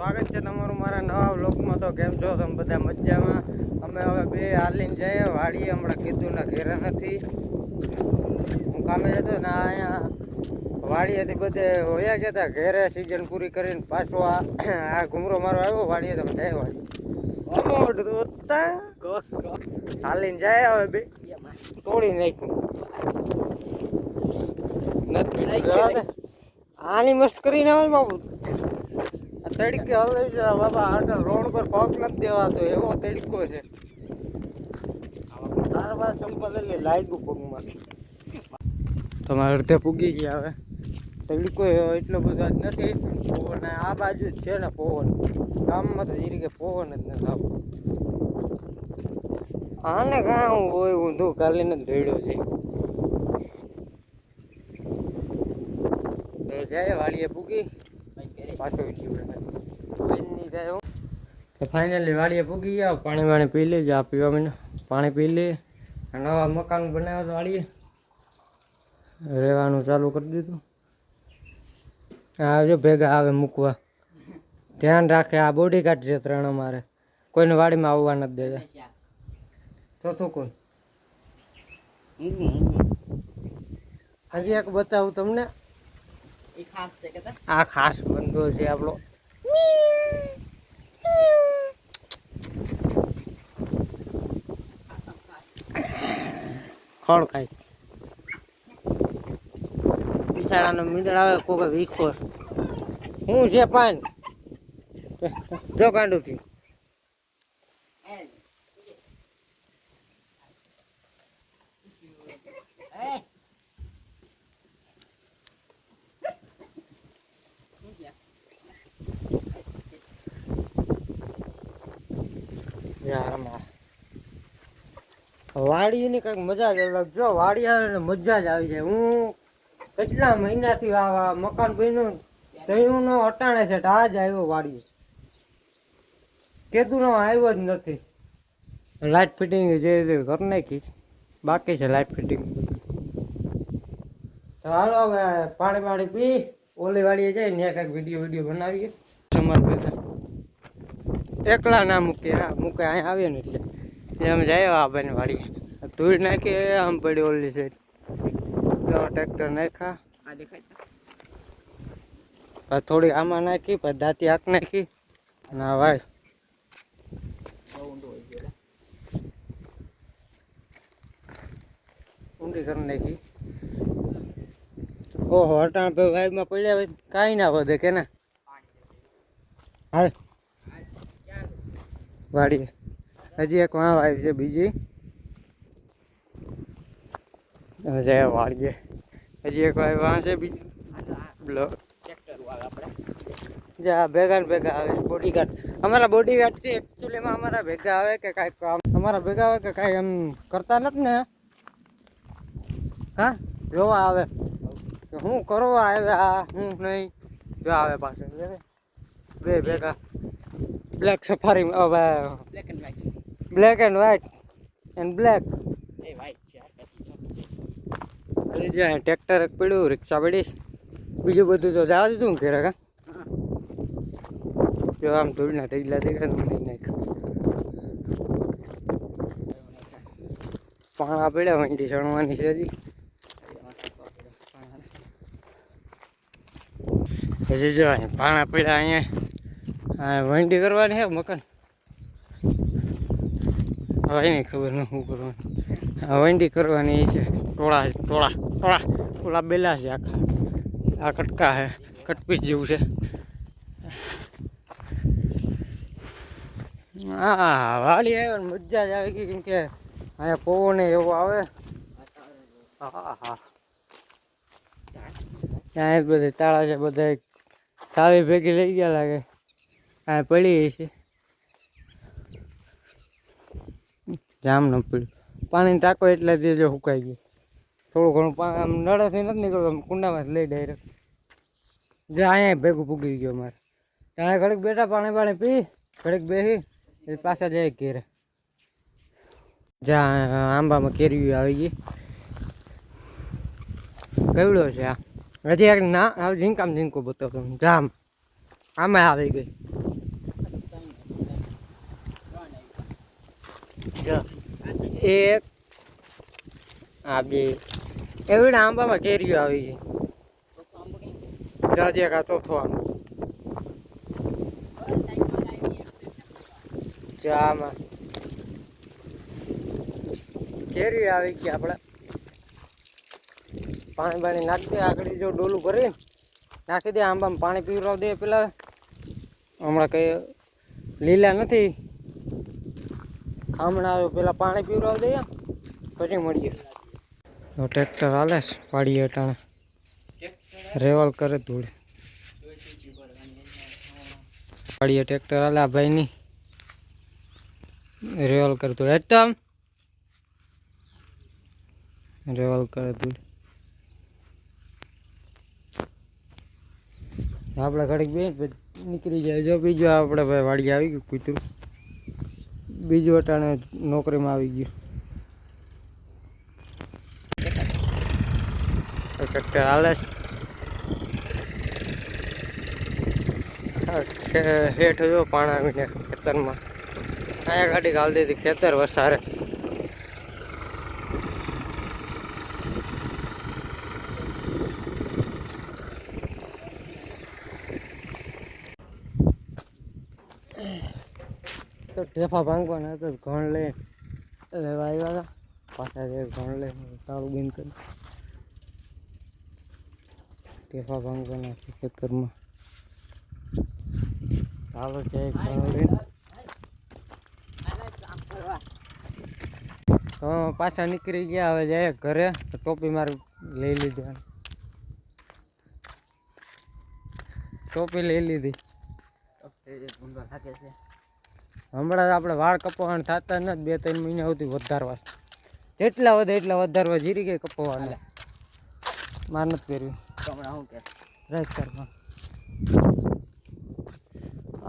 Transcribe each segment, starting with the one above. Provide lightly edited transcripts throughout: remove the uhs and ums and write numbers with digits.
સ્વાગત છે તમારું મારા નવા વ્લોગમાં. તો કેમ છો તમે બધા? મજામાં. અમે હવે બે હાલીને જઈએ વાડીએ. હમણાં કીધું ના ઘેરે નથી, હું કામે જતો ને અહીંયા વાડીએથી બધે હોયા ગયા હતા ઘેરે. સિઝન પૂરી કરીને પાછો આ ઘૂમરો મારો આવ્યો વાડીએ. તમે જાય વાડી હાલીને જાય હવે બે તોડી નાખ્યું. આની મસ્ત કરીને આવે બાબુ. તડકે હલે છે બાબા. આગળ રોડ પર પગ નથી દેવાતો એવો તડકો છે. તારા પાસે ચંપલ એટલે લાગ્યું પગમાં. તમારે અડધે પૂગી ગયા. હવે તડકો એટલો બધો જ નથી. પવન આ બાજુ જ છે ને પવન. ગામમાં તો જે કે પવન જ નથી આવતો. આને કાં હું હોય ઊંધું કાલીને જ દોડ્યો છે. જાય વાડીએ પૂગી પાછો જાય. ફાઇનલી વાડીએ પૂગી ગયા. પાણી પી લે. જા પીવા મને પાણી પી લે. નવા મકાન બનાવ્યો તો વાડીએ રહેવાનું ચાલુ કરી દીધું. આવજો ભેગા આવે મૂકવા. ધ્યાન રાખે. આ બોડી ગાર્ડ છે 3 અમારે. કોઈને વાડીમાં આવવા નથી દેતા. ચોથું કોણ? હજી એક બતાવું તમને. આ ખાસ બંધો છે આપણો. ખોળ ખાય. બિચારાનો મીંદળ આવે કોક વીખો. શું છે પાન જો કાંડું થયું. વાડીની કઈક મજા જ અલગ. જો વાડી આવે ને મજા જ આવી જાય. હું કેટલા મહિનાથી આ મકાન બન્યું તયું નો અટાણે છે. આજ આવ્યો વાડી. કેતું નો આવ્યો જ નથી. લાઇટ ફિટિંગ જે ઘર નાખી બાકી છે. લાઇટ ફિટિંગ તો હાલો હવે પાણી પી ઓલી વાડીએ જાય ને કંઈક વિડીયો બનાવીએ. સમાર બેઠા એકલા ના મૂકીએ. હા મૂકે અહીંયા આવીએ ને એટલે એમ જાય. આ ભાઈ વાડીએ ધૂળ નાખી આમ પડી ઓલી સાઈડ. ટ્રેક્ટર નાખ્યા. પછી થોડી આમાં નાખી. પછી દાંતી આંખ નાખી. ના ભાઈ ઊંડી કરી નાખી. ઓહો અટાણ ભાઈ વાઈમાં પડ્યા કાંઈ ના વધે કે ના. હાલ વાડીએ હજી એક વાવ આવી છે બીજી. જાય વાડીએ હજી એક વાવ છે બીજી. જા ભેગા ને ભેગા આવે બોડીગાર્ડ. અમારા બોડીગાર્ડ છે એકચ્યુઅલીમાં. અમારા ભેગા આવે કે કાંઈક કામ અમારા ભેગા આવે કે કાંઈ એમ કરતા નથી ને. હા જોવા આવે હું કરવા આવ્યા હું નહીં. જો આવે પાછળ બે ભેગા. Black safari black and white and black. Tractor એક પડ્યું. રિક્ષા પડી. બીજું બધું તો જવા દીધું ઘેરે. કા જો આમ ધૂળના ઢગલા દેખાય નહીં નાખ્યા. પાણા પડ્યા. વંડી ચણવાની છે હજી. હજી જો પાણા પડ્યા. અહીંયા વંડી કરવાની છે મકાન. હવે નહીં ખબર ને શું કરવાનું. વંડી કરવાની છે. ટોળા બેલા છે આખા. આ કટકા છે. કટપીસ જેવું છે. હા વાડી આવ્યો ને મજા જ આવી ગઈ. કેમ કે અહીંયા પવન એવો આવે. હા હા ત્યાં બધા તાળા છે. બધા સાવી ભેગી લઈ ગયા લાગે. આ પડી છે જામ ન પડ્યું. પાણી ટાંકો એટલે જો સુકાઈ ગયું. થોડું ઘણું પાણી આમ નળેથી નથી નીકળતું. કુંડામાં લઈ ડાયરેક્ટ જે અહીંયા ભેગું પૂગી ગયો મારે. ત્યાં ઘડીક બેઠા પાણી પી ઘડીક બેસી પાછા જાય ઘેરે. જ્યાં આંબામાં કેરી આવી ગઈ. કેવડો છે આ. હજી એક ના ઝીંકો બતાવતો જામ આમાં આવી ગઈ. જો એક આ બે એવી આંબામાં કેરીઓ આવી ગઈ. જાજે કા ચોથો આંબો જામાં કેરી આવી ગઈ. આપણે પાણી બાણી નાખી દે. આગળ જો ડોલું ભરી નાખી દે. આંબામાં પાણી પીવડાવ દે. પેલા હમણાં કઈ લીલા નથી ખામણા આવે પેલા પાણી પીવડાવ દે પછી મળીએ. ટ્રેક્ટર હાલે પાડીએ અટાણે રેવલ કરે ધૂળ પાડીએ. ટ્રેક્ટર હાલે આ ભાઈની રેવલ કરે ધૂળ એકદમ રેવલ કરે ધૂળ. આપણે ઘડીક બે નીકળી જાય. જો બીજું આપણે ભાઈ વાડી આવી ગયું કૂતરું. બીજું અટાણે નોકરીમાં આવી ગયું. ટ્રેક્ટર હાલે હેઠ જો પાણી આવીને ખેતરમાં અહીંયા ગાડી ઘાલ દીધી ખેતર વસારે. તો ટેફા ભાંગવાના હતા ઘણ લઈને લેવા આવ્યા હતા. પાછા ઘણ લઈને તાળું બંધ કરી ટેફા ભાંગવાના છે ખેતરમાં. ચાલો છે ઘણ લઈને પાછા નીકળી ગયા. હવે જાય ઘરે. ટોપી મારી લઈ લીધી. ટોપી લઈ લીધી. હમણાં આપણે વાળ કપાવવાનું થતા નથી. 2-3 મહિના સુધી વધારવા. જેટલા વધે એટલા વધારવા. જીરી ગઈ કપાવવાના. માર નથી પહેરવી. હમણાં શું કે રાજકારમાં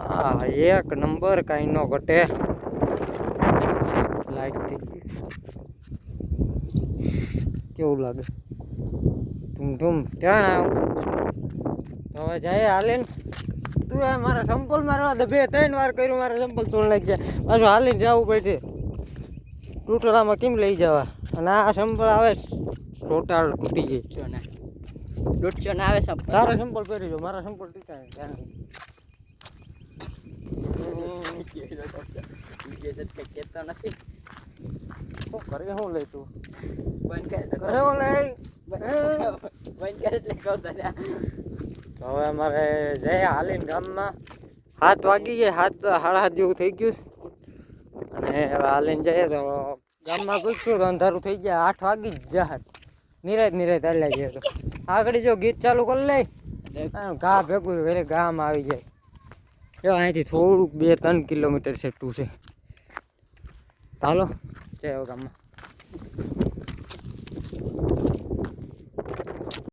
હા એક નંબર કાંઈ ન ઘટે. લાઈટ થઈ ગઈ. કેવું લાગે ધૂમ ત્યાં આવું. હવે જાય હાલે ને તું મારા સંપલ મારવા દે. 2-3 વાર કર્યું મારા સંપલ તોડ નાખી જાય. પાછું હાલીને જવું પડશે. તૂટલામાં કેમ લઈ જવા. અને આ સંપલ આવે ટોટાલ તૂટી જાય. દોઢસો ના આવે સંપલ. તારા સંપલ પહેરી જો. મારા સંપલ તૂટાય ધ્યાન કેતો નથી. શું કરે શું લે તું બંધ કરે એટલે કહું. હવે અમારે જઈએ હાલીને ગામમાં. 7 વાગી ગયા. 7-7:30 જેવું થઈ ગયું. અને હવે હાલીને જઈએ તો ગામમાં પૂછ્યું તો અંધારું થઈ ગયા. 8 વાગી જ જાય. નિરાત હાલ્યા જઈએ તો આગળ જો ગીત ચાલુ કરી લે ઘા ભેગું એટલે ગામ આવી જાય. જો અહીંથી થોડુંક 2-3 કિલોમીટર સેટું છે. ચાલો જય ગામમાં.